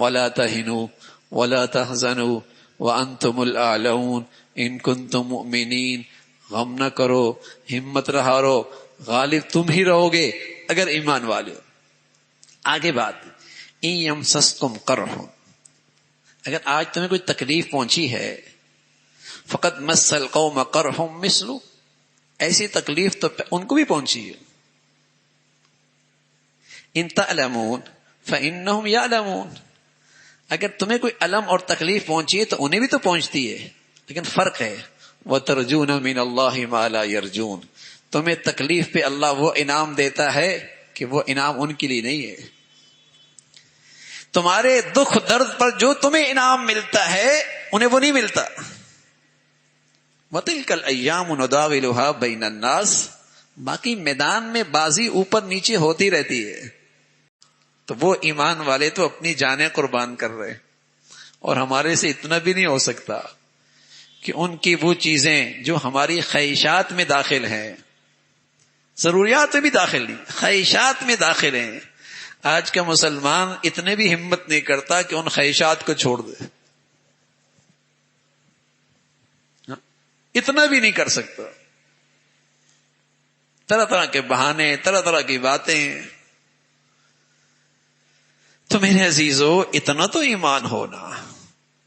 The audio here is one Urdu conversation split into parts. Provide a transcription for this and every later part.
ولا تهنوا ولا تحزنوا وانتم الاعلون ان کنتم مؤمنین، غم نہ کرو، ہمت نہ ہارو، غالب تم ہی رہو گے اگر ایمان والے ہو۔ آگے بات، ان یمسسکم قرح، اگر آج تمہیں کوئی تکلیف پہنچی ہے، فقط مس القوم قرح مثلو، ایسی تکلیف تو ان کو بھی پہنچی ہے۔ ان تعلمون فانہم یعلمون، اگر تمہیں کوئی الم اور تکلیف پہنچی ہے تو انہیں بھی تو پہنچتی ہے، لیکن فرق ہے وَتَرْجُونَ مِنَ اللَّهِ مَا لَا يَرْجُونَ، تمہیں تکلیف پہ اللہ وہ انعام دیتا ہے کہ وہ انعام ان کے لیے نہیں ہے۔ تمہارے دکھ درد پر جو تمہیں انعام ملتا ہے انہیں وہ نہیں ملتا۔ وَتِلْكَ الْأَيَّامُ نُدَاوِلُهَا بَيْنَ النَّاسِ، باقی میدان میں بازی اوپر نیچے ہوتی رہتی ہے۔ تو وہ ایمان والے تو اپنی جانیں قربان کر رہے، اور ہمارے سے اتنا بھی نہیں ہو سکتا کہ ان کی وہ چیزیں جو ہماری خواہشات میں داخل ہیں، ضروریات میں بھی داخل نہیں، خواہشات میں داخل ہیں، آج کا مسلمان اتنے بھی ہمت نہیں کرتا کہ ان خواہشات کو چھوڑ دے، اتنا بھی نہیں کر سکتا، طرح طرح کے بہانے، طرح طرح کی باتیں۔ تو میرے عزیزو، اتنا تو ایمان ہونا،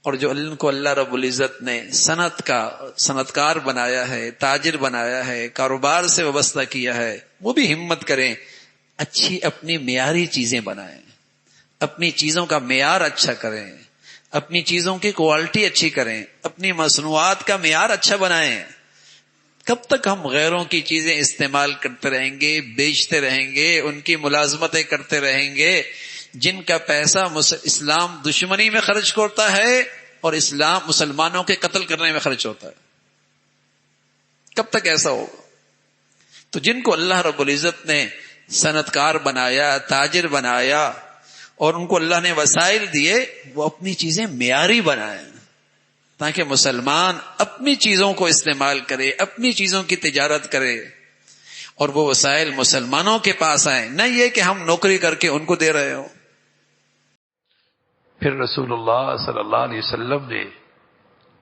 اور جو ان کو اللہ رب العزت نے صنعتکار بنایا ہے، تاجر بنایا ہے، کاروبار سے وابستہ کیا ہے، وہ بھی ہمت کریں، اچھی اپنی معیاری چیزیں بنائیں، اپنی چیزوں کا معیار اچھا کریں، اپنی چیزوں کی کوالٹی اچھی کریں، اپنی مصنوعات کا معیار اچھا بنائیں۔ کب تک ہم غیروں کی چیزیں استعمال کرتے رہیں گے، بیچتے رہیں گے، ان کی ملازمتیں کرتے رہیں گے، جن کا پیسہ اسلام دشمنی میں خرچ کرتا ہے اور اسلام مسلمانوں کے قتل کرنے میں خرچ ہوتا ہے؟ کب تک ایسا ہوگا؟ تو جن کو اللہ رب العزت نے صنعتکار بنایا، تاجر بنایا، اور ان کو اللہ نے وسائل دیے، وہ اپنی چیزیں معیاری بنائیں تاکہ مسلمان اپنی چیزوں کو استعمال کرے، اپنی چیزوں کی تجارت کرے، اور وہ وسائل مسلمانوں کے پاس آئیں، نہ یہ کہ ہم نوکری کر کے ان کو دے رہے ہوں۔ پھر رسول اللہ صلی اللہ علیہ وسلم نے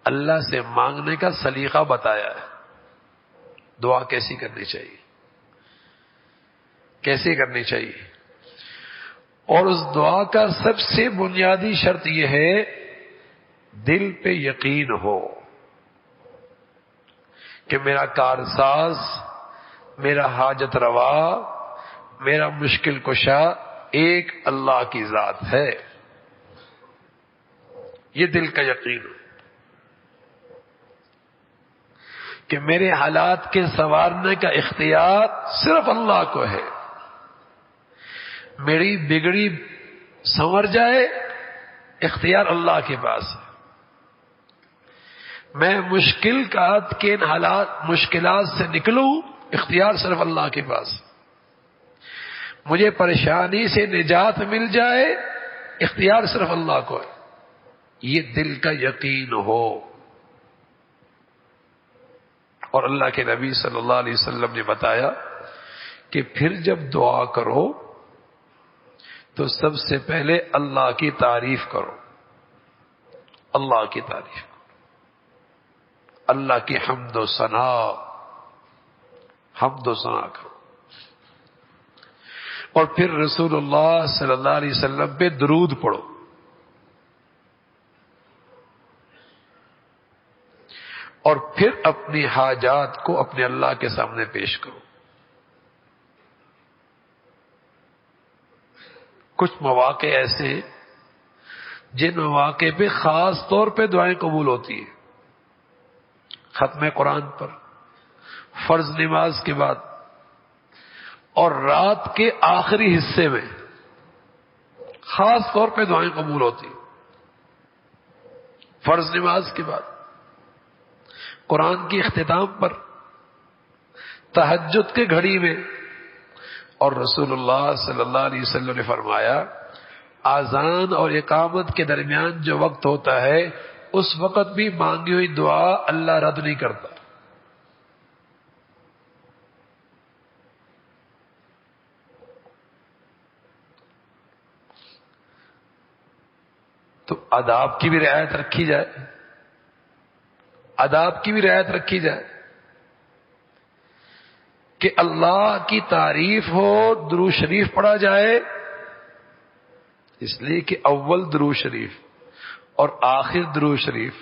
اللہ سے مانگنے کا سلیقہ بتایا ہے، دعا کیسی کرنی چاہیے، کیسے کرنی چاہیے، اور اس دعا کا سب سے بنیادی شرط یہ ہے دل پہ یقین ہو کہ میرا کارساز، میرا حاجت روا، میرا مشکل کشا ایک اللہ کی ذات ہے، یہ دل کا یقین ہو کہ میرے حالات کے سنوارنے کا اختیار صرف اللہ کو ہے، میری بگڑی سنور جائے اختیار اللہ کے پاس ہے، میں مشکلات کے مشکلات سے نکلوں اختیار صرف اللہ کے پاس ہے، مجھے پریشانی سے نجات مل جائے اختیار صرف اللہ کو ہے، یہ دل کا یقین ہو۔ اور اللہ کے نبی صلی اللہ علیہ وسلم نے بتایا کہ پھر جب دعا کرو تو سب سے پہلے اللہ کی تعریف کرو، اللہ کی تعریف کرو، اللہ کی حمد و ثنا کرو، اور پھر رسول اللہ صلی اللہ علیہ وسلم پہ درود پڑھو، اور پھر اپنی حاجات کو اپنے اللہ کے سامنے پیش کرو۔ کچھ مواقع ایسے ہیں جن مواقع پہ خاص طور پہ دعائیں قبول ہوتی ہیں، ختم قرآن پر، فرض نماز کے بعد، اور رات کے آخری حصے میں خاص طور پہ دعائیں قبول ہوتی ہیں، فرض نماز کے بعد، قرآن کی اختتام پر، تہجد کے گھڑی میں۔ اور رسول اللہ صلی اللہ علیہ وسلم نے فرمایا اذان اور اقامت کے درمیان جو وقت ہوتا ہے اس وقت بھی مانگی ہوئی دعا اللہ رد نہیں کرتا۔ تو آداب کی بھی رعایت رکھی جائے، آداب کی بھی رعایت رکھی جائے کہ اللہ کی تعریف ہو، درود شریف پڑھا جائے، اس لیے کہ اول درود شریف اور آخر درود شریف،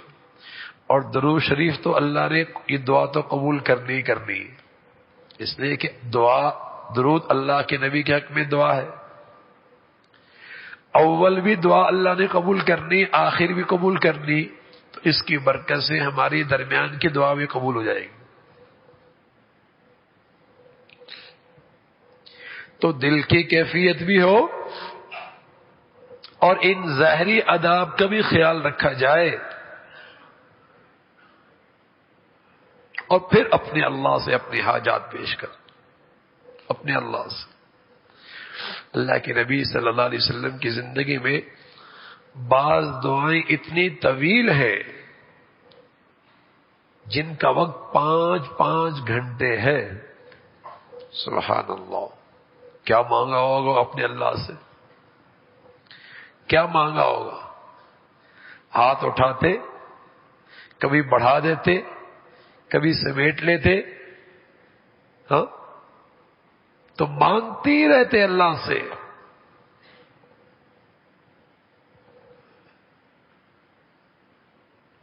اور درود شریف تو اللہ نے یہ دعا تو قبول کرنی ہی کرنی ہے، اس لیے کہ دعا درود اللہ کے نبی کے حق میں دعا ہے، اول بھی دعا اللہ نے قبول کرنی، آخر بھی قبول کرنی، تو اس کی برکت سے ہماری درمیان کی دعا بھی قبول ہو جائے گی۔ تو دل کی کیفیت بھی ہو اور ان ظاہری آداب کا بھی خیال رکھا جائے، اور پھر اپنے اللہ سے اپنی حاجات پیش کر، اپنے اللہ سے۔ اللہ کے نبی صلی اللہ علیہ وسلم کی زندگی میں بعض دعائیں اتنی طویل ہیں جن کا وقت 5 گھنٹے ہے۔ سبحان اللہ، کیا مانگا ہوگا اپنے اللہ سے، کیا مانگا ہوگا؟ ہاتھ اٹھاتے، کبھی بڑھا دیتے، کبھی سمیٹ لیتے، ہاں، تو مانگتے ہی رہتے اللہ سے۔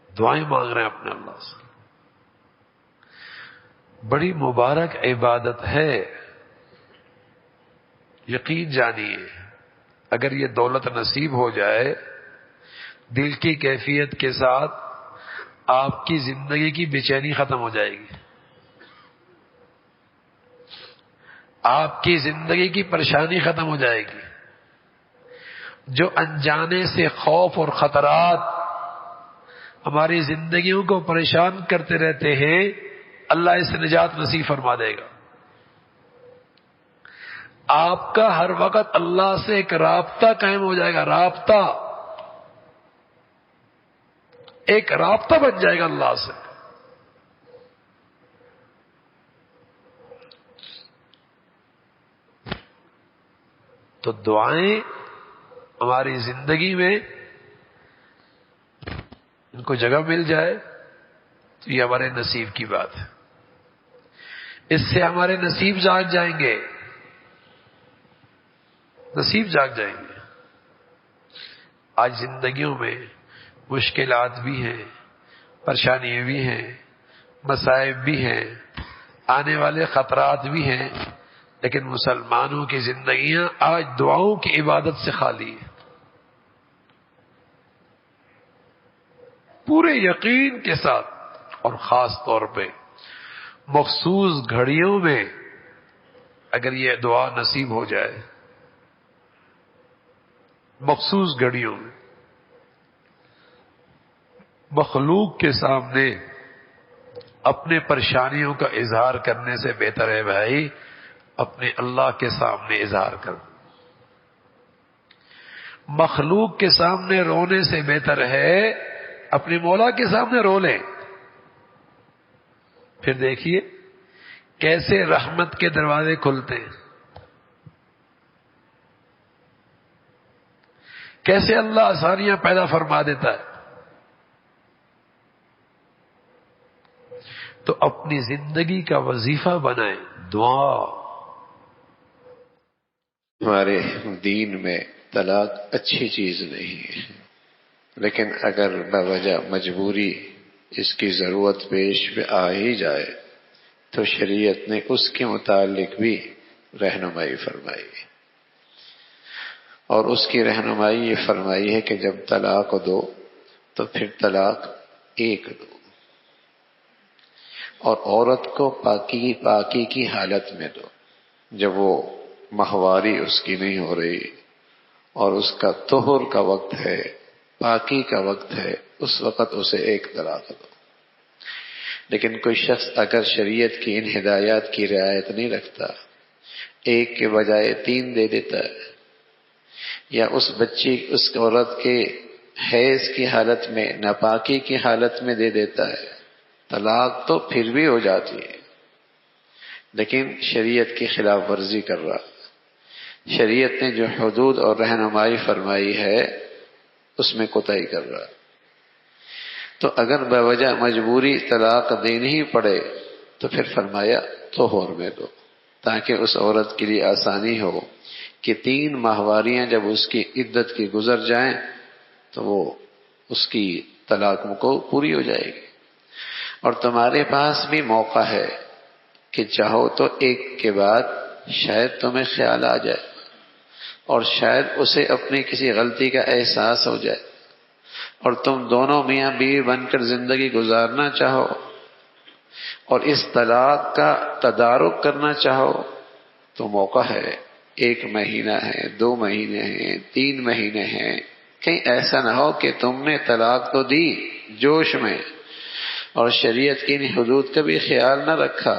دعائیں مانگ رہے ہیں اپنے اللہ سے، بڑی مبارک عبادت ہے، یقین جانیے۔ اگر یہ دولت نصیب ہو جائے دل کی کیفیت کے ساتھ، آپ کی زندگی کی بے چینی ختم ہو جائے گی، آپ کی زندگی کی پریشانی ختم ہو جائے گی۔ جو انجانے سے خوف اور خطرات ہماری زندگیوں کو پریشان کرتے رہتے ہیں، اللہ اس سے نجات نصیب فرما دے گا۔ آپ کا ہر وقت اللہ سے ایک رابطہ قائم ہو جائے گا، رابطہ، ایک رابطہ بن جائے گا اللہ سے۔ تو دعائیں ہماری زندگی میں ان کو جگہ مل جائے تو یہ ہمارے نصیب کی بات ہے، اس سے ہمارے نصیب جاگ جائیں گے، نصیب جاگ جائیں گے۔ آج زندگیوں میں مشکلات بھی ہیں، پریشانیاں بھی ہیں، مصائب بھی ہیں، آنے والے خطرات بھی ہیں، لیکن مسلمانوں کی زندگیاں آج دعاؤں کی عبادت سے خالی ہیں۔ پورے یقین کے ساتھ، اور خاص طور پہ مخصوص گھڑیوں میں اگر یہ دعا نصیب ہو جائے، مخصوص گھڑیوں میں، مخلوق کے سامنے اپنے پریشانیوں کا اظہار کرنے سے بہتر ہے بھائی اپنے اللہ کے سامنے اظہار کر۔ مخلوق کے سامنے رونے سے بہتر ہے اپنے مولا کے سامنے رو لیں، پھر دیکھیے کیسے رحمت کے دروازے کھلتے ہیں، کیسے اللہ آسانیاں پیدا فرما دیتا ہے۔ تو اپنی زندگی کا وظیفہ بنائیں دعا۔ ہمارے دین میں طلاق اچھی چیز نہیں ہے، لیکن اگر بوجہ مجبوری اس کی ضرورت پیش پہ آ ہی جائے تو شریعت نے اس کے متعلق بھی رہنمائی فرمائی، اور اس کی رہنمائی یہ فرمائی ہے کہ جب طلاق دو تو پھر طلاق ایک دو، اور عورت کو پاکی کی حالت میں دو، جب وہ ماہواری اس کی نہیں ہو رہی اور اس کا طہر کا وقت ہے، پاکی کا وقت ہے، اس وقت اسے ایک طلاق دو۔ لیکن کوئی شخص اگر شریعت کی ان ہدایات کی رعایت نہیں رکھتا، ایک کے بجائے 3 دے دیتا ہے، یا اس بچی اس عورت کے حیض کی حالت میں، ناپاکی کی حالت میں دے دیتا ہے، طلاق تو پھر بھی ہو جاتی ہے، لیکن شریعت کی خلاف ورزی کر رہا۔ شریعت نے جو حدود اور رہنمائی فرمائی ہے اس میں کوتاہی کر رہا ہے۔ تو اگر بوجہ مجبوری طلاق دینی ہی پڑے تو پھر فرمایا طہور میں دو، تاکہ اس عورت کے لیے آسانی ہو کہ 3 ماہواریاں جب اس کی عدت کی گزر جائیں تو وہ اس کی طلاق کو پوری ہو جائے گی۔ اور تمہارے پاس بھی موقع ہے کہ چاہو تو ایک کے بعد شاید تمہیں خیال آ جائے اور شاید اسے اپنی کسی غلطی کا احساس ہو جائے اور تم دونوں میاں بیوی بن کر زندگی گزارنا چاہو اور اس طلاق کا تدارک کرنا چاہو تو موقع ہے۔ 1 مہینہ ہے، 2 مہینے ہیں، 3 مہینے ہیں۔ کہیں ایسا نہ ہو کہ تم نے طلاق تو دی جوش میں اور شریعت کی حدود کا بھی خیال نہ رکھا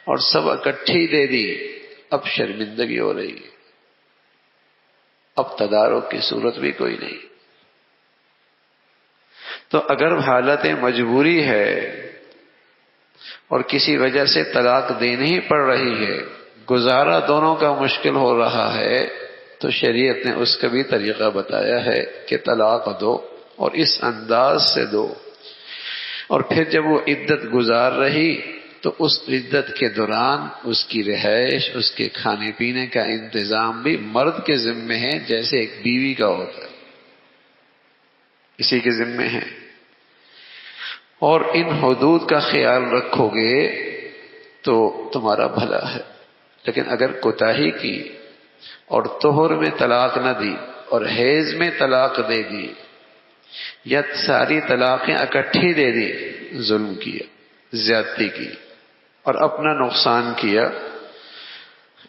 اور سب اکٹھی دے دی، اب شرمندگی ہو رہی ہے، اب تدارک کی صورت بھی کوئی نہیں۔ تو اگر حالت مجبوری ہے اور کسی وجہ سے طلاق دینی ہی پڑ رہی ہے، گزارا دونوں کا مشکل ہو رہا ہے، تو شریعت نے اس کا بھی طریقہ بتایا ہے کہ طلاق دو اور اس انداز سے دو۔ اور پھر جب وہ عدت گزار رہی تو اس عدت کے دوران اس کی رہائش، اس کے کھانے پینے کا انتظام بھی مرد کے ذمے ہے، جیسے ایک بیوی کا ہوتا ہے، اسی کے ذمے ہے۔ اور ان حدود کا خیال رکھو گے تو تمہارا بھلا ہے۔ لیکن اگر کوتاہی کی اور طہر میں طلاق نہ دی اور حیض میں طلاق دے دی یا ساری طلاقیں اکٹھی دے دی، ظلم کیا، زیادتی کی اور اپنا نقصان کیا۔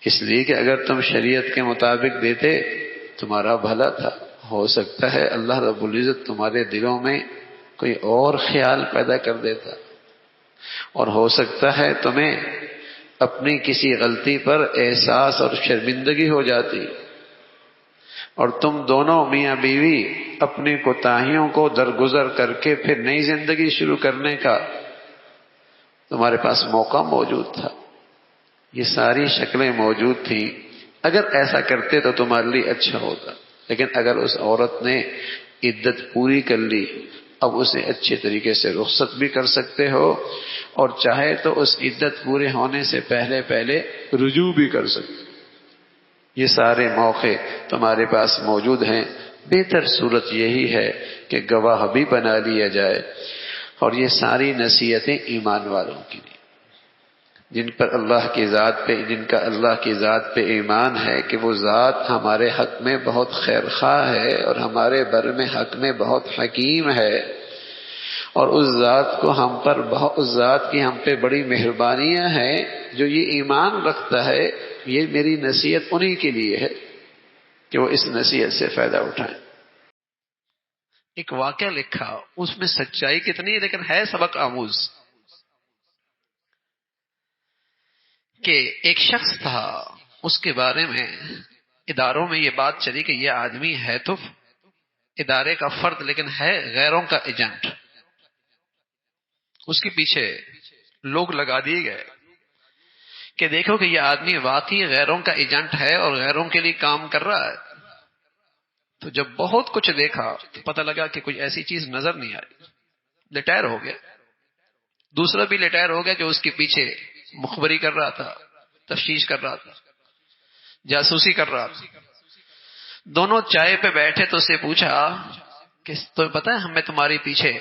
اس لیے کہ اگر تم شریعت کے مطابق دیتے تمہارا بھلا تھا، ہو سکتا ہے اللہ رب العزت تمہارے دلوں میں کوئی اور خیال پیدا کر دیتا، اور ہو سکتا ہے تمہیں اپنی کسی غلطی پر احساس اور شرمندگی ہو جاتی اور تم دونوں میاں بیوی اپنی کوتاہیوں کو درگزر کر کے پھر نئی زندگی شروع کرنے کا تمہارے پاس موقع موجود تھا۔ یہ ساری شکلیں موجود تھیں، اگر ایسا کرتے تو تمہارے لیے اچھا ہوتا۔ لیکن اگر اس عورت نے عدت پوری کر لی، اب اسے اچھے طریقے سے رخصت بھی کر سکتے ہو اور چاہے تو اس عدت پورے ہونے سے پہلے رجوع بھی کر سکتے۔ یہ سارے موقع تمہارے پاس موجود ہیں۔ بہتر صورت یہی ہے کہ گواہ بھی بنا لیا جائے، اور یہ ساری نصیحتیں ایمان والوں کی نہیں، جن کا اللہ کی ذات پہ ایمان ہے کہ وہ ذات ہمارے حق میں بہت خیر خواہ ہے اور ہمارے بر میں حق میں بہت حکیم ہے، اور اس ذات کی ہم پہ بڑی مہربانیاں ہیں۔ جو یہ ایمان رکھتا ہے، یہ میری نصیحت انہی کے لیے ہے کہ وہ اس نصیحت سے فائدہ اٹھائیں۔ ایک واقعہ لکھا، اس میں سچائی کتنی لیکن ہے سبق آموز، کہ ایک شخص تھا، اس کے بارے میں اداروں میں یہ بات چلی کہ یہ آدمی ہے تو ادارے کا فرد لیکن ہے غیروں کا ایجنٹ۔ اس کے پیچھے لوگ لگا دیے گئے کہ دیکھو کہ یہ آدمی واقعی غیروں کا ایجنٹ ہے اور غیروں کے لیے کام کر رہا ہے۔ تو جب بہت کچھ دیکھا تو پتہ لگا کہ کوئی ایسی چیز نظر نہیں آئی، ریٹائر ہو گیا۔ دوسرا بھی ریٹائر ہو گیا جو اس کے پیچھے مخبری کر رہا تھا، تفتیش کر رہا تھا، جاسوسی کر رہا تھا۔ دونوں چائے پہ بیٹھے تو اسے پوچھا کہ تمہیں پتہ ہے ہمیں تمہارے پیچھے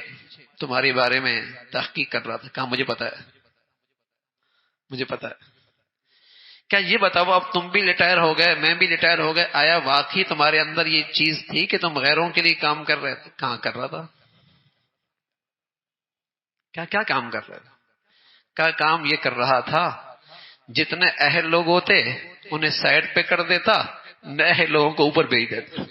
تمہارے بارے میں تحقیق کر رہا تھا۔ کہا مجھے پتہ ہے، مجھے پتہ ہے۔ کیا یہ بتاؤ اب تم بھی ریٹائر ہو گئے، میں بھی ریٹائر ہو گئے، آیا واقعی تمہارے اندر یہ چیز تھی کہ تم غیروں کے لیے کام کر رہے تھے؟ کہاں کر رہا تھا؟ کیا کام کر رہے تھے؟ کیا کام یہ کر رہا تھا جتنے اہل لوگ ہوتے انہیں سائڈ پہ کر دیتا، نئے لوگوں کو اوپر بھیج دیتا۔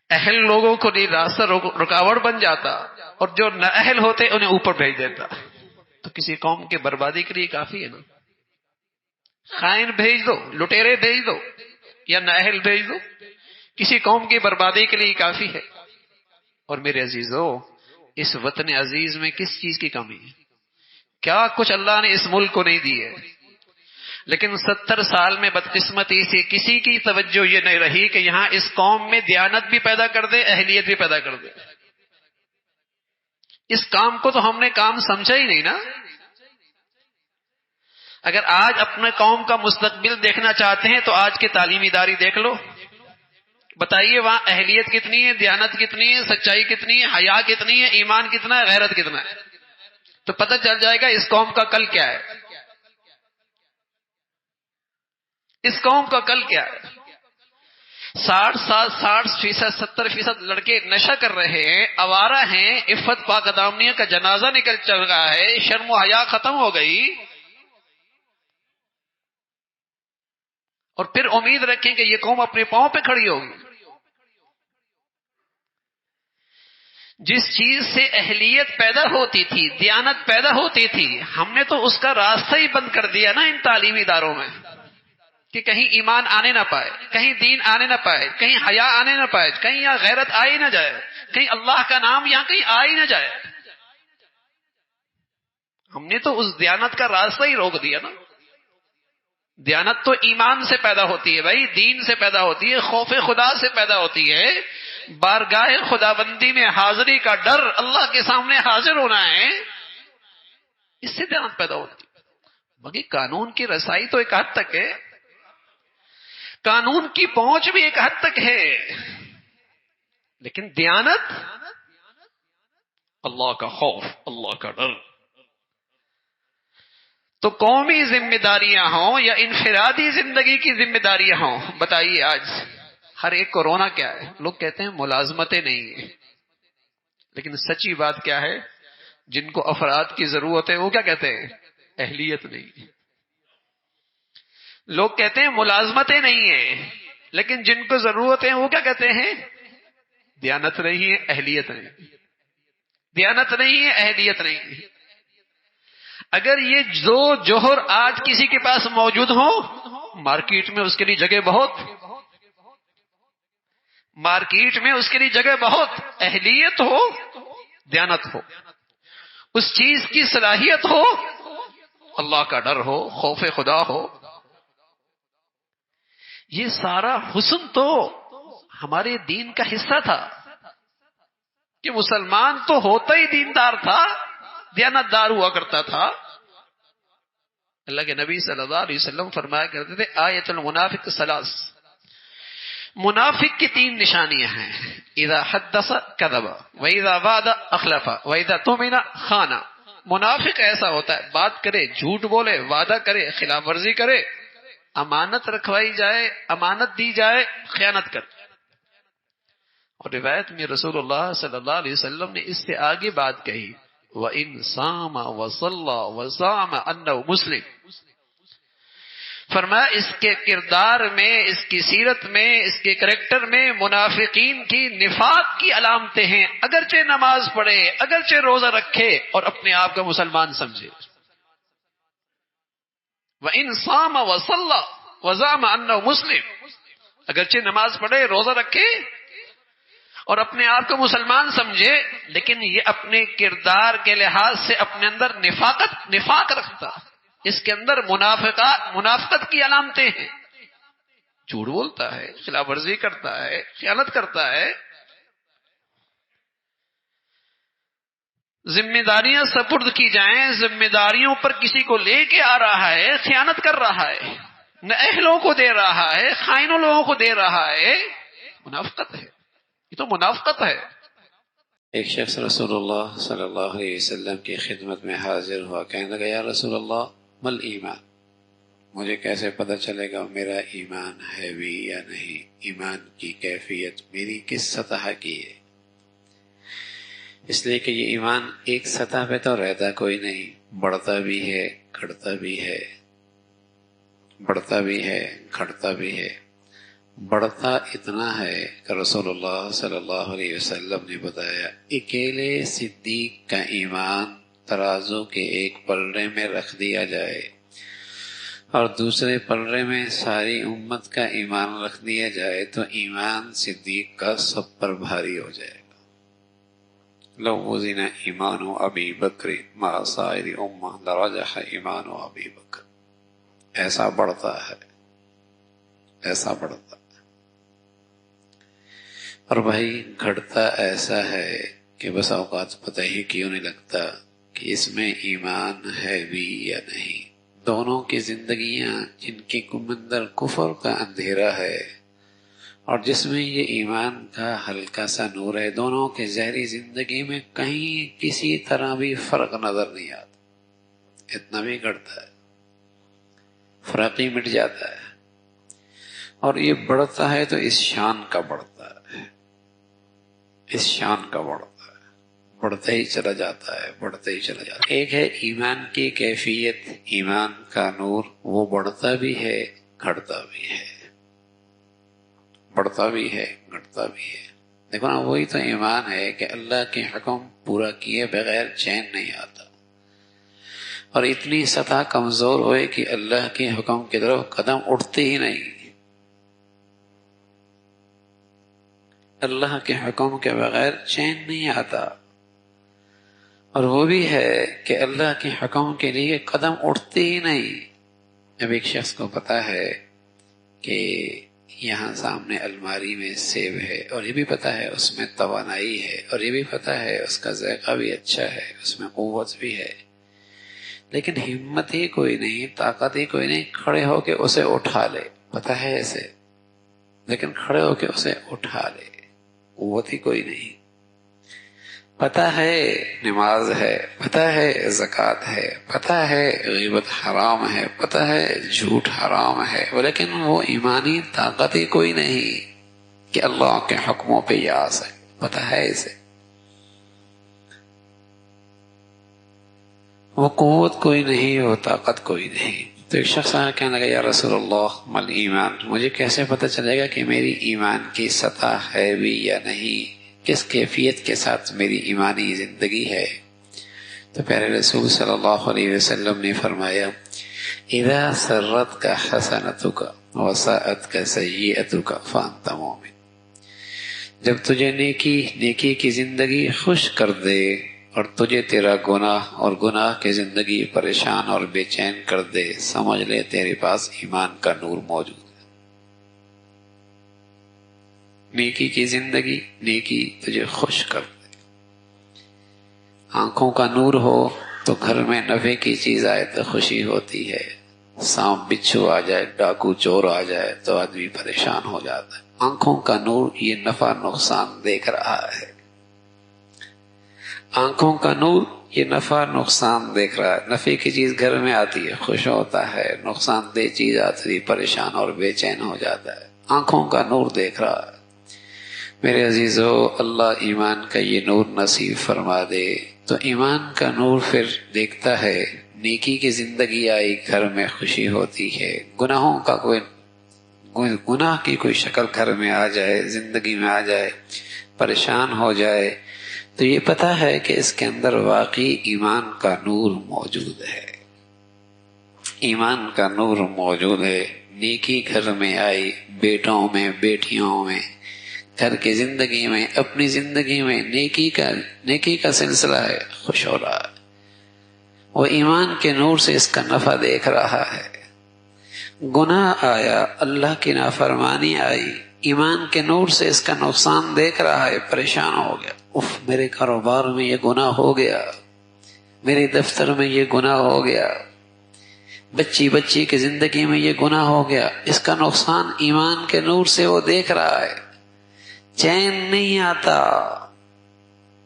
اہل لوگوں کو نہیں راستہ رکاوٹ بن جاتا، اور جو نہ اہل ہوتے انہیں اوپر بھیج دیتا۔ تو کسی قوم کے بربادی کے لیے کافی ہے نا، خائن بھیج دو، لٹیرے بھیج دو یا نہ اہل بھیج دو، کسی قوم کی بربادی کے لیے کافی ہے۔ اور میرے عزیزو، اس وطن عزیز میں کس چیز کی کمی ہے؟ کیا کچھ اللہ نے اس ملک کو نہیں دی ہے؟ لیکن 70 سال میں بدقسمتی سے کسی کی توجہ یہ نہیں رہی کہ یہاں اس قوم میں دیانت بھی پیدا کر دے، اہلیت بھی پیدا کر دے. اس کام کو تو ہم نے کام سمجھا ہی نہیں نا. اگر آج اپنے قوم کا مستقبل دیکھنا چاہتے ہیں تو آج کے تعلیمی ادارے دیکھ لو. بتائیے وہاں اہلیت کتنی ہے، دیانت کتنی ہے، سچائی کتنی ہے، حیا کتنی ہے، ایمان کتنا ہے، غیرت کتنا ہے. تو پتہ چل جائے گا اس قوم کا کل کیا ہے. اس قوم کا کل کیا ہے. 60% 70% لڑکے نشہ کر رہے ہیں، آوارہ ہیں، عفت پاک دامنیوں کا جنازہ نکل چل رہا ہے، شرم و حیا ختم ہو گئی، اور پھر امید رکھیں کہ یہ قوم اپنے پاؤں پہ کھڑی ہوگی. جس چیز سے اہلیت پیدا ہوتی تھی، دیانت پیدا ہوتی تھی، ہم نے تو اس کا راستہ ہی بند کر دیا نا ان تعلیمی اداروں میں، کہ کہیں ایمان آنے نہ پائے، کہیں دین آنے نہ پائے، کہیں حیا آنے نہ پائے، کہیں یہاں غیرت آ ہی نہ جائے، کہیں اللہ کا نام یہاں کہیں آ ہی نہ جائے. ہم نے تو اس دیانت کا راستہ ہی روک دیا نا. دیانت تو ایمان سے پیدا ہوتی ہے بھائی، دین سے پیدا ہوتی ہے، خوف خدا سے پیدا ہوتی ہے، بارگاہ خدا بندی میں حاضری کا ڈر، اللہ کے سامنے حاضر ہونا ہے، اس سے دیانت پیدا ہوتی ہے. باقی قانون کی رسائی تو ایک حد تک ہے، قانون کی پہنچ بھی ایک حد تک ہے، لیکن دیانت، اللہ کا خوف، اللہ کا ڈر. تو قومی ذمہ داریاں ہوں یا انفرادی زندگی کی ذمہ داریاں ہوں، بتائیے آج ہر ایک کو رونا کیا ہے. لوگ کہتے ہیں ملازمتیں نہیں ہیں، لیکن سچی بات کیا ہے، جن کو افراد کی ضرورت ہے وہ کیا کہتے ہیں، اہلیت نہیں. لوگ کہتے ہیں ملازمتیں نہیں ہیں، لیکن جن کو ضرورت ہے وہ کیا کہتے ہیں، دیانت نہیں ہے، اہلیت نہیں. دیانت نہیں ہے، اہلیت نہیں. اگر یہ دو جوہر آج کسی کے پاس موجود ہوں، مارکیٹ میں اس کے لیے جگہ بہت، مارکیٹ میں اس کے لیے جگہ بہت. اہلیت ہو، دیانت ہو، اس چیز کی صلاحیت ہو، اللہ کا ڈر ہو، خوف خدا ہو. یہ سارا حسن تو ہمارے دین کا حصہ تھا کہ مسلمان تو ہوتا ہی دیندار تھا، دیانت دار ہوا کرتا تھا. اللہ کے نبی صلی اللہ علیہ وسلم فرمایا کرتے تھے آیت المنافق ثلاث، منافق کی 3 نشانیاں ہیں، اذا حدث کذب واذا وعد اخلف واذا اؤتمن خان. منافق ایسا ہوتا ہے، بات کرے جھوٹ بولے، وعدہ کرے خلاف ورزی کرے، امانت رکھوائی جائے، امانت دی جائے، خیانت کر. اور روایت میں رسول اللہ صلی اللہ علیہ وسلم نے اس سے آگے بات کہی، وَإِن صَامَ وَصَلَّى وَزَعَمَ أَنَّهُ مسلم. فرمایا اس کے کردار میں، اس کی سیرت میں، اس کے کریکٹر میں منافقین کی نفاق کی علامتیں ہیں، اگرچہ نماز پڑھے، اگرچہ روزہ رکھے اور اپنے آپ کو مسلمان سمجھے. وَإِن صَامَ وَصَلَّى وَزَعَمَ أَنَّهُ مسلم، اگرچہ نماز پڑھے، روزہ رکھے اور اپنے آپ کو مسلمان سمجھے، لیکن یہ اپنے کردار کے لحاظ سے اپنے اندر نفاق رکھتا، اس کے اندر منافقت کی علامتیں ہیں. جھوٹ بولتا ہے، خلاف ورزی کرتا ہے، خیانت کرتا ہے. ذمہ داریاں سپرد کی جائیں، ذمہ داریوں پر کسی کو لے کے آ رہا ہے، خیانت کر رہا ہے، نہ اہلوں کو دے رہا ہے، خائنوں لوگوں کو دے رہا ہے، منافقت ہے. یہ تو منافقت ہے. ایک شخص رسول اللہ صلی اللہ علیہ وسلم کی خدمت میں حاضر ہوا، کہنے لگا یا رسول اللہ مل ایمان، مجھے کیسے پتہ چلے گا میرا ایمان ہے بھی یا نہیں، ایمان کی کیفیت میری کس سطح کی ہے. اس لیے کہ یہ ایمان ایک سطح پہ تو رہتا کوئی نہیں، بڑھتا بھی ہے، گھٹتا بھی ہے، بڑھتا بھی ہے، گھٹتا بھی ہے. بڑھتا اتنا ہے کہ رسول اللہ صلی اللہ علیہ وسلم نے بتایا اکیلے صدیق کا ایمان ترازو کے ایک پلڑے میں رکھ دیا جائے اور دوسرے پلڑے میں ساری امت کا ایمان رکھ دیا جائے تو ایمان صدیق کا سب پر بھاری ہو جائے گا. لو وزن ایمان ابی بکر مع سائر امہ لرجح ایمان ابی بکر. ایسا بڑھتا ہے، ایسا بڑھتا ہے۔ اور بھائی گھٹتا ایسا ہے کہ بس اوقات پتہ ہی کیوں نہیں لگتا کہ اس میں ایمان ہے بھی یا نہیں۔ دونوں کی زندگیاں جن کے اندر کفر کا اندھیرا ہے اور جس میں یہ ایمان کا ہلکا سا نور ہے، دونوں کے ظاہری زندگی میں کہیں کسی طرح بھی فرق نظر نہیں آتا، اتنا بھی گھٹتا ہے، فرق ہی مٹ جاتا ہے۔ اور یہ بڑھتا ہے تو اس شان کا بڑھتا ہے، اس شان کا بڑھتا ہے، بڑھتا ہی چلا جاتا ہے، بڑھتا ہی چلا جاتا ہے۔ ایک ہے ایمان کی کیفیت، ایمان کا نور، وہ بڑھتا بھی ہے گھٹتا بھی ہے، بڑھتا بھی ہے گھٹتا بھی ہے۔ دیکھو نا، وہی تو ایمان ہے کہ اللہ کے حکم پورا کیے بغیر چین نہیں آتا، اور اتنی سطح کمزور ہوئے کہ اللہ کے حکم کی طرف قدم اٹھتے ہی نہیں، اللہ کے حکم کے بغیر چین نہیں آتا۔ اور وہ بھی ہے کہ اللہ کے حکم کے لیے قدم اٹھتے ہی نہیں۔ اب ایک شخص کو پتا ہے کہ یہاں سامنے الماری میں سیب ہے، اور یہ بھی پتا ہے اس میں توانائی ہے، اور یہ بھی پتا ہے اس کا ذائقہ بھی اچھا ہے، اس میں قوت بھی ہے، لیکن ہمت ہی کوئی نہیں، طاقت ہی کوئی نہیں کھڑے ہو کے اسے اٹھا لے۔ پتا ہے اسے، لیکن کھڑے ہو کے اسے اٹھا لے، قوت ہی کوئی نہیں۔ پتہ ہے نماز ہے، پتہ ہے زکوٰۃ ہے، پتہ ہے غیبت حرام ہے، پتہ ہے جھوٹ حرام ہے، لیکن وہ ایمانی طاقت ہی کوئی نہیں کہ اللہ کے حکموں پہ یاس ہے۔ پتہ ہے اسے، وہ قوت کوئی نہیں، وہ طاقت کوئی نہیں۔ تو ایک شخص آیا کہنے لگا، یا رسول اللہ مل ایمان، مجھے کیسے پتہ چلے گا کہ میری ایمان کی سطح ہے بھی یا نہیں، کس کیفیت کے ساتھ میری ایمانی زندگی ہے؟ تو پیارے رسول صلی اللہ علیہ وسلم نے فرمایا، اذا سرتک حسنتک وساءتک سیئتک فانت مومن۔ جب تجھے نیکی کی زندگی خوش کر دے اور تجھے تیرا گناہ اور گناہ کی زندگی پریشان اور بے چین کر دے، سمجھ لے تیرے پاس ایمان کا نور موجود ہے۔ نیکی کی زندگی، نیکی تجھے خوش کر دے۔ آنکھوں کا نور ہو تو گھر میں نفع کی چیز آئے تو خوشی ہوتی ہے، سانپ بچھو آ جائے، ڈاکو چور آ جائے تو آدمی پریشان ہو جاتا ہے۔ آنکھوں کا نور یہ نفع نقصان دیکھ رہا ہے، آنکھوں کا نور یہ نفع نقصان دیکھ رہا ہے۔ نفع کی چیز گھر میں آتی ہے خوش ہوتا ہے، نقصان دہ چیز آتی ہے پریشان اور بے چین ہو جاتا ہے۔ آنکھوں کا نور دیکھ رہا ہے۔ میرے عزیزو، اللہ ایمان کا یہ نور نصیب فرما دے۔ تو ایمان کا نور پھر دیکھتا ہے، نیکی کی زندگی آئی، گھر میں خوشی ہوتی ہے، گناہ کی کوئی شکل گھر میں آ جائے، زندگی میں آ جائے، پریشان ہو جائے، تو یہ پتہ ہے کہ اس کے اندر واقعی ایمان کا نور موجود ہے، ایمان کا نور موجود ہے۔ نیکی گھر میں آئی، بیٹوں میں، بیٹیوں میں، گھر کی زندگی میں، اپنی زندگی میں نیکی کا سلسلہ ہے، خوش ہو رہا ہے، وہ ایمان کے نور سے اس کا نفع دیکھ رہا ہے۔ گناہ آیا، اللہ کی نافرمانی آئی، ایمان کے نور سے اس کا نقصان دیکھ رہا ہے، پریشان ہو گیا، اف میرے کاروبار میں یہ گناہ ہو گیا، میرے دفتر میں یہ گناہ ہو گیا، بچی کی زندگی میں یہ گناہ ہو گیا، اس کا نقصان ایمان کے نور سے وہ دیکھ رہا ہے۔ چین نہیں آتا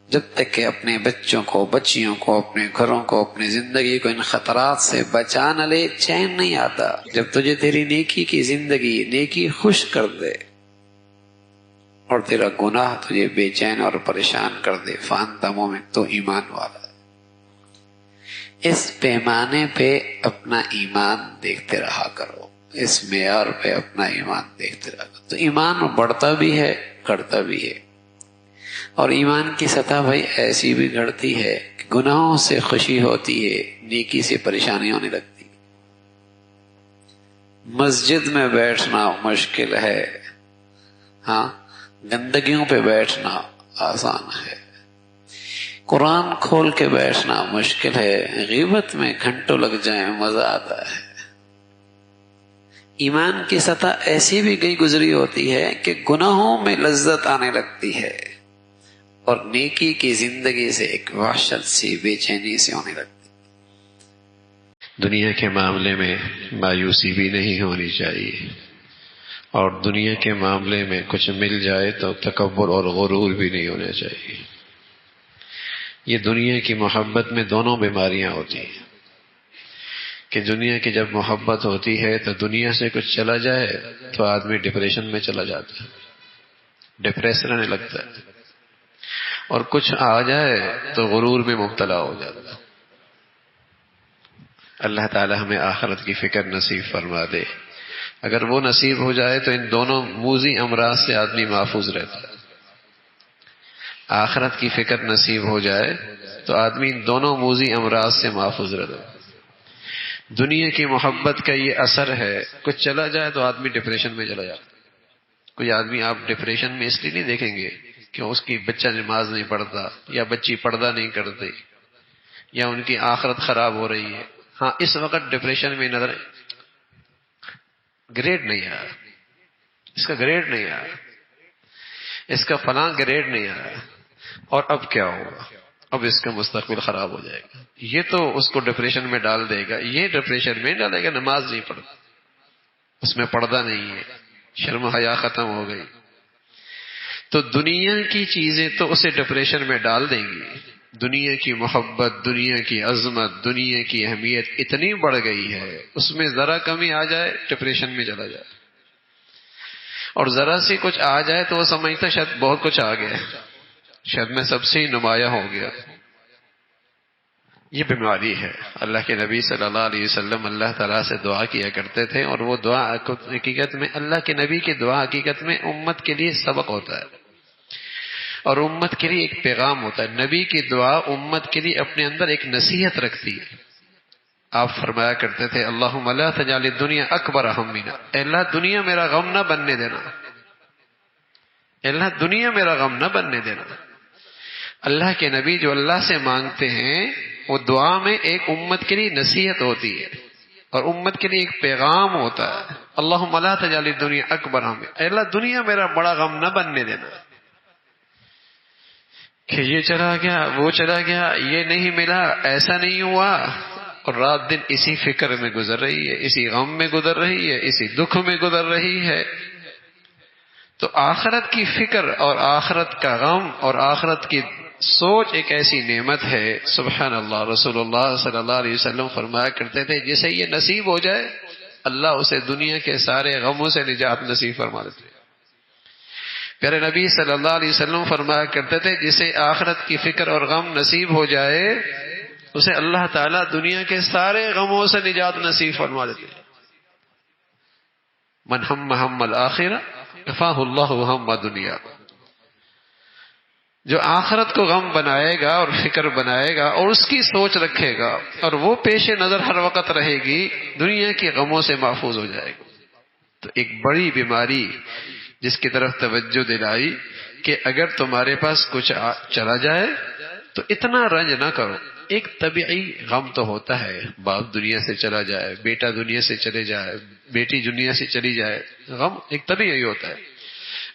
جب تک کہ اپنے بچوں کو، بچیوں کو، اپنے گھروں کو، اپنی زندگی کو ان خطرات سے بچا نہ لے، چین نہیں آتا۔ جب تجھے تیری نیکی کی زندگی، نیکی خوش کر دے اور تیرا گناہ تجھے بے چین اور پریشان کر دے، فانت مومن، تو ایمان والا۔ اس پیمانے پہ اپنا ایمان دیکھتے رہا کرو، اس معیار پہ اپنا ایمان دیکھتے رہا کرو، تو ایمان بڑھتا بھی ہے گھٹتا بھی ہے۔ اور ایمان کی سطح بھائی ایسی بھی گھڑتی ہے کہ گناہوں سے خوشی ہوتی ہے، نیکی سے پریشانی ہونے لگتی۔ مسجد میں بیٹھنا مشکل ہے، ہاں، گندگیوں پہ بیٹھنا آسان ہے، قرآن کھول کے بیٹھنا مشکل ہے، غیبت میں گھنٹوں لگ جائیں مزہ آتا ہے۔ ایمان کی سطح ایسی بھی کہیں گزری ہوتی ہے کہ گناہوں میں لذت آنے لگتی ہے اور نیکی کی زندگی سے ایک وحشت سی بے چینی سے ہونے لگتی. دنیا کے معاملے میں مایوسی بھی نہیں ہونی چاہیے، اور دنیا کے معاملے میں کچھ مل جائے تو تکبر اور غرور بھی نہیں ہونا چاہیے. یہ دنیا کی محبت میں دونوں بیماریاں ہوتی ہیں کہ دنیا کی جب محبت ہوتی ہے تو دنیا سے کچھ چلا جائے تو آدمی ڈپریشن میں چلا جاتا ہے، ڈپریس رہنے لگتا ہے، اور کچھ آ جائے تو غرور میں مبتلا ہو جاتا ہے. اللہ تعالی ہمیں آخرت کی فکر نصیب فرما دے. اگر وہ نصیب ہو جائے تو ان دونوں موذی امراض سے آدمی محفوظ رہتا ہے. آخرت کی فکر نصیب ہو جائے تو آدمی ان دونوں موذی امراض سے محفوظ رہتا ہے. دنیا کی محبت کا یہ اثر ہے، کچھ چلا جائے تو آدمی ڈپریشن میں چلا جاتا ہے. کوئی آدمی آپ ڈپریشن میں اس لیے نہیں دیکھیں گے کہ اس کی بچہ نماز نہیں پڑھتا یا بچی پردہ نہیں کرتی یا ان کی آخرت خراب ہو رہی ہے. ہاں اس وقت ڈپریشن میں نظر گریڈ نہیں آیا، اس کا گریڈ نہیں آیا، اس کا فلاں گریڈ نہیں آیا، اور اب کیا ہوگا، اب اس کا مستقبل خراب ہو جائے گا. یہ تو اس کو ڈپریشن میں ڈال دے گا، یہ ڈپریشن میں ڈالے گا نماز نہیں پڑھتا، اس میں پردہ نہیں ہے، شرم حیا ختم ہو گئی. تو دنیا کی چیزیں تو اسے ڈپریشن میں ڈال دیں گی. دنیا کی محبت، دنیا کی عظمت، دنیا کی اہمیت اتنی بڑھ گئی ہے، اس میں ذرا کمی آ جائے ڈپریشن میں چلا جائے، اور ذرا سی کچھ آ جائے تو وہ سمجھتا شاید بہت کچھ آ گیا، شاید میں سب سے نمایاں ہو گیا. یہ بیماری ہے. اللہ کے نبی صلی اللہ علیہ وسلم اللہ تعالیٰ سے دعا کیا کرتے تھے، اور وہ دعا حقیقت میں اللہ کے نبی کی دعا حقیقت میں امت کے لیے سبق ہوتا ہے اور امت کے لیے ایک پیغام ہوتا ہے. نبی کی دعا امت کے لیے اپنے اندر ایک نصیحت رکھتی ہے. آپ فرمایا کرتے تھے اللہم لا تجعل الدنیا اکبر ہمنا، اے اللہ دنیا میرا غم نہ بننے دینا، اے اللہ دنیا میرا غم نہ بننے دینا. اللہ کے نبی جو اللہ سے مانگتے ہیں وہ دعا میں ایک امت کے لیے نصیحت ہوتی ہے اور امت کے لیے ایک پیغام ہوتا ہے. اللہم لا تجعل الدنیا اکبر ہمنا، اے اللہ دنیا میرا بڑا غم نہ بننے دینا کہ یہ چلا گیا، وہ چلا گیا، یہ نہیں ملا، ایسا نہیں ہوا، اور رات دن اسی فکر میں گزر رہی ہے، اسی غم میں گزر رہی ہے، اسی دکھ میں گزر رہی ہے. تو آخرت کی فکر اور آخرت کا غم اور آخرت کی سوچ ایک ایسی نعمت ہے. سبحان اللہ. رسول اللہ صلی اللہ علیہ وسلم فرمایا کرتے تھے جسے یہ نصیب ہو جائے اللہ اسے دنیا کے سارے غموں سے نجات نصیب فرما دیتے. پیارے نبی صلی اللہ علیہ وسلم فرمایا کرتے تھے جسے آخرت کی فکر اور غم نصیب ہو جائے اسے اللہ تعالیٰ دنیا کے سارے غموں سے نجات نصیب فرما دیتے. من ہم الآخرہ کفاہ اللہ ہم دنیا. جو آخرت کو غم بنائے گا اور فکر بنائے گا اور اس کی سوچ رکھے گا اور وہ پیش نظر ہر وقت رہے گی، دنیا کے غموں سے محفوظ ہو جائے گا. تو ایک بڑی بیماری جس کی طرف توجہ دلائی کہ اگر تمہارے پاس کچھ چلا جائے تو اتنا رنج نہ کرو. ایک طبیعی غم تو ہوتا ہے، باپ دنیا سے چلا جائے، بیٹا دنیا سے چلے جائے، بیٹی دنیا سے چلی جائے، غم ایک طبیعی ہوتا ہے.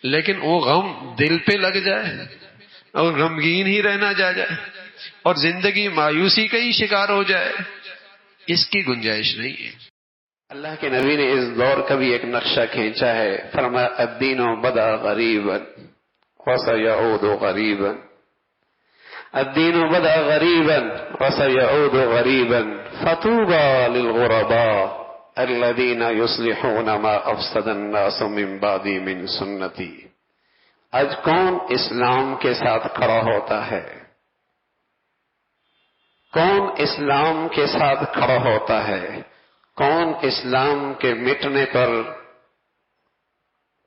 لیکن وہ غم دل پہ لگ جائے اور غمگین ہی رہنا جائے اور زندگی مایوسی کا ہی شکار ہو جائے، اس کی گنجائش نہیں ہے. اللہ کے نبی نے اس دور کا بھی ایک نقشہ کھینچا ہے. فرمایا الدین بدا غریبا وسیعود غریبا، الدین بدا غریبا وسیعود غریبا فطوبى للغرباء الذين يصلحون ما افسد الناس من بعدي من سنتي. آج کون اسلام کے ساتھ کھڑا ہوتا ہے؟ کون اسلام کے ساتھ کھڑا ہوتا ہے؟ کون اسلام کے مٹنے پر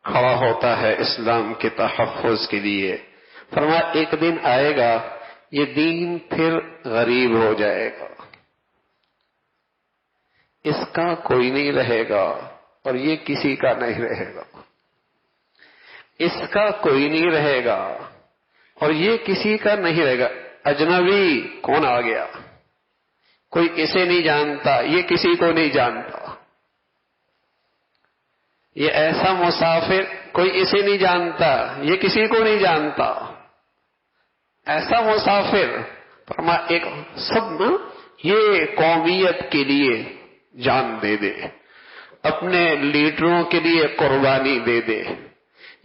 کھڑا ہوتا ہے اسلام کے تحفظ کے لیے؟ فرمایا ایک دن آئے گا یہ دین پھر غریب ہو جائے گا، اس کا کوئی نہیں رہے گا اور یہ کسی کا نہیں رہے گا. اس کا کوئی نہیں رہے گا اور یہ کسی کا نہیں رہے گا. اجنبی کون آ گیا، کوئی اسے نہیں جانتا، یہ کسی کو نہیں جانتا. یہ ایسا مسافر کوئی اسے نہیں جانتا، یہ کسی کو نہیں جانتا، ایسا مسافر ایک سب نا یہ قومیت کے لیے جان دے دے، اپنے لیڈروں کے لیے قربانی دے دے،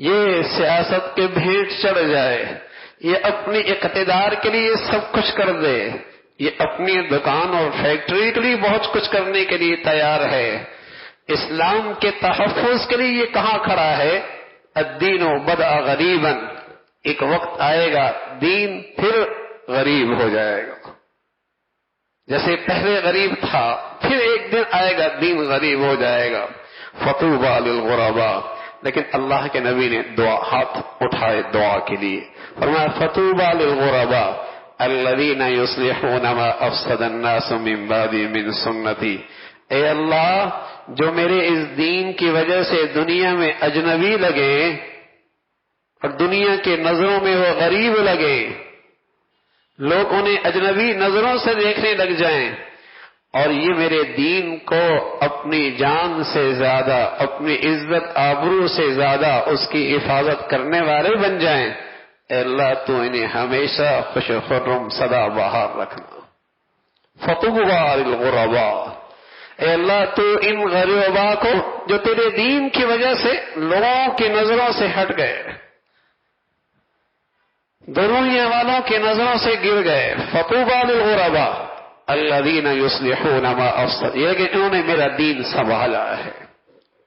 یہ سیاست کے بھیٹ چڑھ جائے، یہ اپنی اقتدار کے لیے سب کچھ کر دے، یہ اپنی دکان اور فیکٹری کے لیے بہت کچھ کرنے کے لیے تیار ہے، اسلام کے تحفظ کے لیے یہ کہاں کھڑا ہے؟ الدین بدأ غریبا، ایک وقت آئے گا دین پھر غریب ہو جائے گا، جیسے پہلے غریب تھا پھر ایک دن آئے گا دین غریب ہو جائے گا۔ فطوبى للغرباء، لیکن اللہ کے نبی نے ہاتھ اٹھائے دعا کے لیے، فرمایا فطوبى للغرباء الذين يصلحون ما افسد الناس من بعدي من سنتي، اے اللہ جو میرے اس دین کی وجہ سے دنیا میں اجنبی لگے اور دنیا کے نظروں میں وہ غریب لگے، لوگ انہیں اجنبی نظروں سے دیکھنے لگ جائیں اور یہ میرے دین کو اپنی جان سے زیادہ، اپنی عزت آبرو سے زیادہ اس کی حفاظت کرنے والے بن جائیں، اے اللہ تو انہیں ہمیشہ خوش و خرم سدا بہار رکھنا۔ فطوبى للغرباء، اے اللہ تو ان غریباء کو جو تیرے دین کی وجہ سے لوگوں کی نظروں سے ہٹ گئے، دنیا والوں کی نظروں سے گر گئے، فطوبى للغرباء الذين يصلحون ما افسد، یہ کہ انہوں نے میرا دین سنبھالا ہے،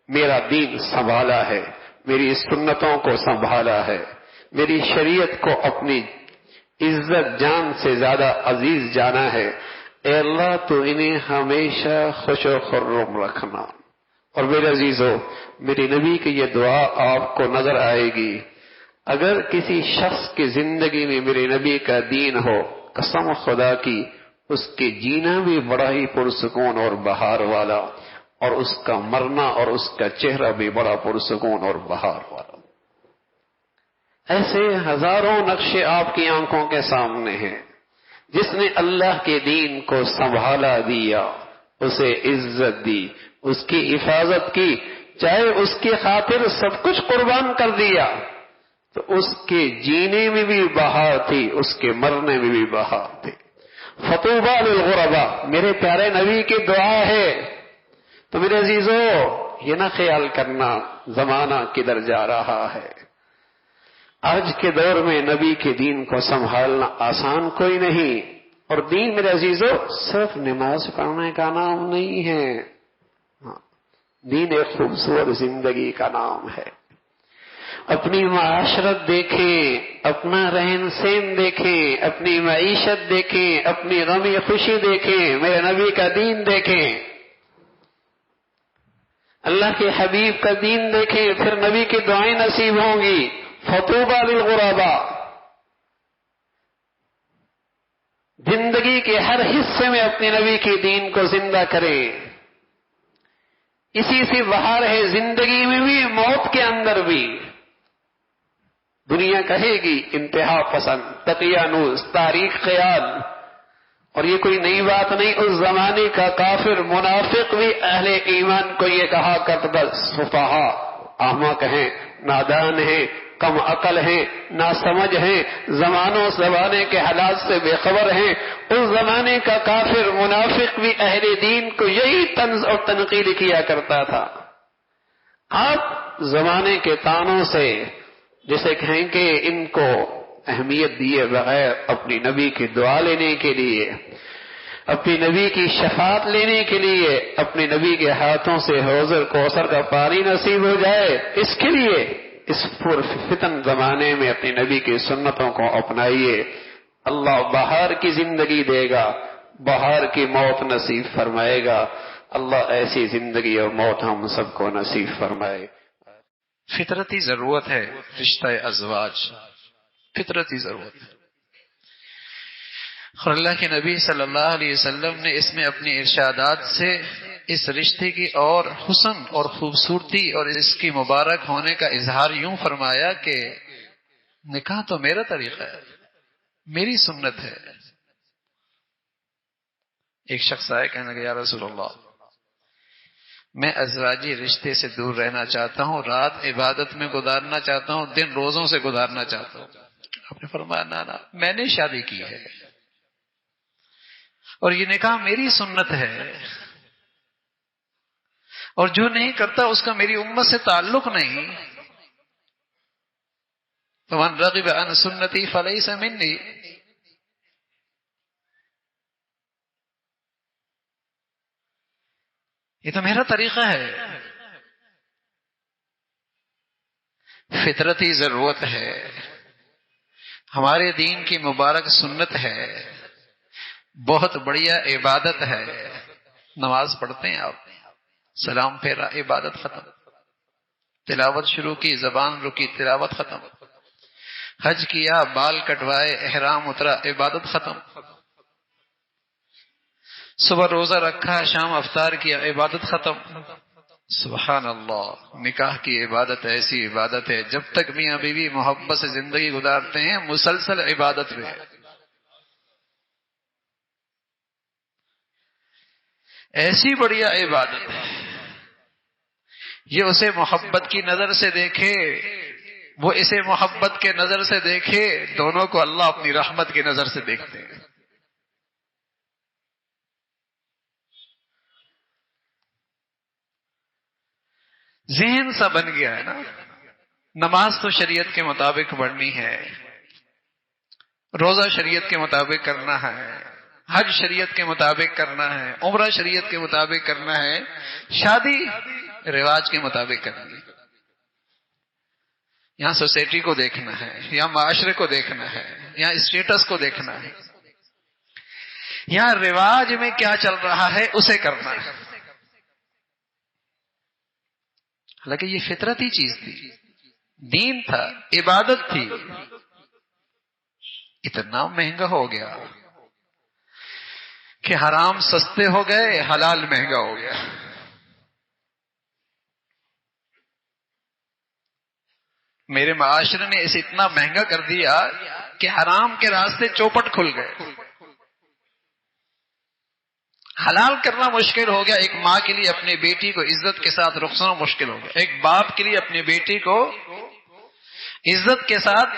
میرا دین سنبھالا ہے، میری سنتوں کو سنبھالا ہے، میری شریعت کو اپنی عزت جان سے زیادہ عزیز جانا ہے، اے اللہ تو انہیں ہمیشہ خوش و خرم رکھنا۔ اور میرے عزیزو، میری نبی کی یہ دعا آپ کو نظر آئے گی، اگر کسی شخص کی زندگی میں میرے نبی کا دین ہو، قسم خدا کی اس کے جینا بھی بڑا ہی پرسکون اور بہار والا، اور اس کا مرنا اور اس کا چہرہ بھی بڑا پرسکون اور بہار والا۔ ایسے ہزاروں نقشے آپ کی آنکھوں کے سامنے ہیں، جس نے اللہ کے دین کو سنبھالا دیا، اسے عزت دی، اس کی حفاظت کی، چاہے اس کی خاطر سب کچھ قربان کر دیا، تو اس کے جینے میں بھی بہار تھی، اس کے مرنے میں بھی بہار تھی۔ فطوبى للغرباء، میرے پیارے نبی کی دعا ہے۔ تو میرے عزیزو، یہ نہ خیال کرنا زمانہ کدھر جا رہا ہے، آج کے دور میں نبی کے دین کو سنبھالنا آسان کوئی نہیں، اور دین میرے عزیزو صرف نماز پڑھنے کا نام نہیں ہے، دین ایک خوبصورت زندگی کا نام ہے۔ اپنی معاشرت دیکھیں، اپنا رہن سہن دیکھیں، اپنی معیشت دیکھیں، اپنی غمی خوشی دیکھیں، میرے نبی کا دین دیکھیں، اللہ کے حبیب کا دین دیکھیں، پھر نبی کی دعائیں نصیب ہوں گی۔ فطوبى للغرباء، زندگی کے ہر حصے میں اپنے نبی کے دین کو زندہ کریں، اسی سے بہار ہے زندگی میں بھی، موت کے اندر بھی۔ دنیا کہے گی انتہا پسند، تقیانوس، تاریخ خیال، اور یہ کوئی نئی بات نہیں، اس زمانے کا کافر منافق بھی اہل ایمان کو یہ کہا کرتا تھا، سفہا، احمق ہیں، نادان ہیں، کم عقل ہیں، ناسمجھ ہیں، زمانے کے حالات سے بے خبر ہیں۔ اس زمانے کا کافر منافق بھی اہل دین کو یہی طنز اور تنقید کیا کرتا تھا۔ آپ زمانے کے تانوں سے جسے کہیں کہ ان کو اہمیت دیے بغیر اپنی نبی کی دعا لینے کے لیے، اپنی نبی کی شفاعت لینے کے لیے، اپنے نبی کے ہاتھوں سے حوض کوثر کا پانی نصیب ہو جائے، اس کے لیے اس فتن زمانے میں اپنی نبی کی سنتوں کو اپنائیے۔ اللہ بہار کی زندگی دے گا، بہار کی موت نصیب فرمائے گا۔ اللہ ایسی زندگی اور موت ہم سب کو نصیب فرمائے۔ فطرتی ضرورت ہے رشتہ ازواج، فطرتی ضرورت ہے، اور اللہ کے نبی صلی اللہ علیہ وسلم نے اس میں اپنی ارشادات سے اس رشتے کی اور حسن اور خوبصورتی اور اس کی مبارک ہونے کا اظہار یوں فرمایا کہ نکاح تو میرا طریقہ ہے، میری سنت ہے۔ ایک شخص آئے کہنے لگا یا رسول اللہ، میں ازواجی رشتے سے دور رہنا چاہتا ہوں، رات عبادت میں گزارنا چاہتا ہوں، دن روزوں سے گزارنا چاہتا ہوں۔ آپ نے فرمایا نا میں نے شادی کی ہے اور یہ نکاح میری سنت ہے، اور جو نہیں کرتا اس کا میری امت سے تعلق نہیں۔ فمن رغب عن سنتی فلیس منی، یہ تو میرا طریقہ ہے، فطرتی ضرورت ہے، ہمارے دین کی مبارک سنت ہے، بہت بڑھیا عبادت ہے۔ نماز پڑھتے ہیں آپ، سلام پھیرا، عبادت ختم، تلاوت شروع کی، زبان رکی، تلاوت ختم، حج کیا، بال کٹوائے، احرام اترا، عبادت ختم، صبح روزہ رکھا، شام افطار کیا، عبادت ختم۔ سبحان اللہ، نکاح کی عبادت ایسی عبادت ہے جب تک میاں بیوی محبت سے زندگی گزارتے ہیں مسلسل عبادت میں، ایسی بڑھیا عبادت ہے۔ یہ اسے محبت کی نظر سے دیکھے، وہ اسے محبت کے نظر سے دیکھے، دونوں کو اللہ اپنی رحمت کی نظر سے دیکھتے ہیں۔ ذہن سا بن گیا ہے نا، نماز تو شریعت کے مطابق پڑھنی ہے، روزہ شریعت کے مطابق کرنا ہے، حج شریعت کے مطابق کرنا ہے، عمرہ شریعت کے مطابق کرنا ہے، شادی رواج کے مطابق کرنی ہے۔ یہاں سوسائٹی کو دیکھنا ہے، یہاں معاشرے کو دیکھنا ہے، یہاں اسٹیٹس کو دیکھنا ہے، یہاں رواج میں کیا چل رہا ہے اسے کرنا ہے۔ حالانکہ یہ فطرتی چیز تھی، دین تھا، عبادت تھی، اتنا مہنگا ہو گیا کہ حرام سستے ہو گئے، حلال مہنگا ہو گیا۔ میرے معاشرے نے اسے اتنا مہنگا کر دیا کہ حرام کے راستے چوپٹ کھل گئے، حلال کرنا مشکل ہو گیا۔ ایک ماں کے لیے اپنی بیٹی کو عزت کے ساتھ رخصتنا مشکل ہو گیا، ایک باپ کے لیے اپنی بیٹی کو عزت کے ساتھ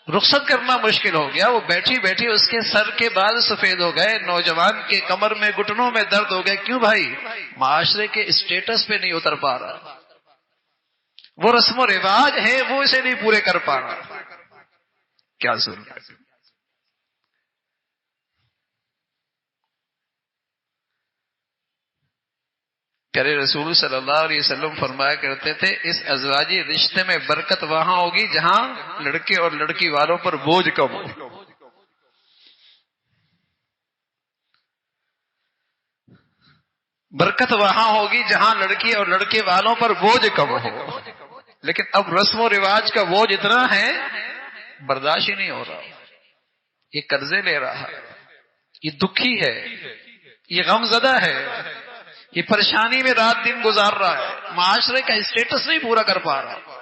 رخصت کرنا مشکل ہو گیا۔ وہ بیٹھی بیٹھی اس کے سر کے بال سفید ہو گئے، نوجوان کے کمر میں گھٹنوں میں درد ہو گئے۔ کیوں بھائی؟ معاشرے کے اسٹیٹس پہ نہیں اتر پا رہا، وہ رسم و رواج ہے وہ اسے نہیں پورے کر پا رہا۔ کیا ظلم ہے! پیارے رسول صلی اللہ علیہ وسلم فرمایا کرتے تھے اس ازواجی رشتے میں برکت وہاں ہوگی جہاں لڑکے اور لڑکی والوں پر بوجھ کم ہو، برکت وہاں ہوگی جہاں لڑکی اور لڑکے والوں پر بوجھ کم ہو۔ لیکن اب رسم و رواج کا بوجھ اتنا ہے برداشت ہی نہیں ہو رہا، یہ قرضے لے رہا ہے، یہ دکھی ہے، یہ غم زدہ ہے، یہ پریشانی میں رات دن گزار رہا ہے، معاشرے کا اسٹیٹس نہیں پورا کر پا رہا۔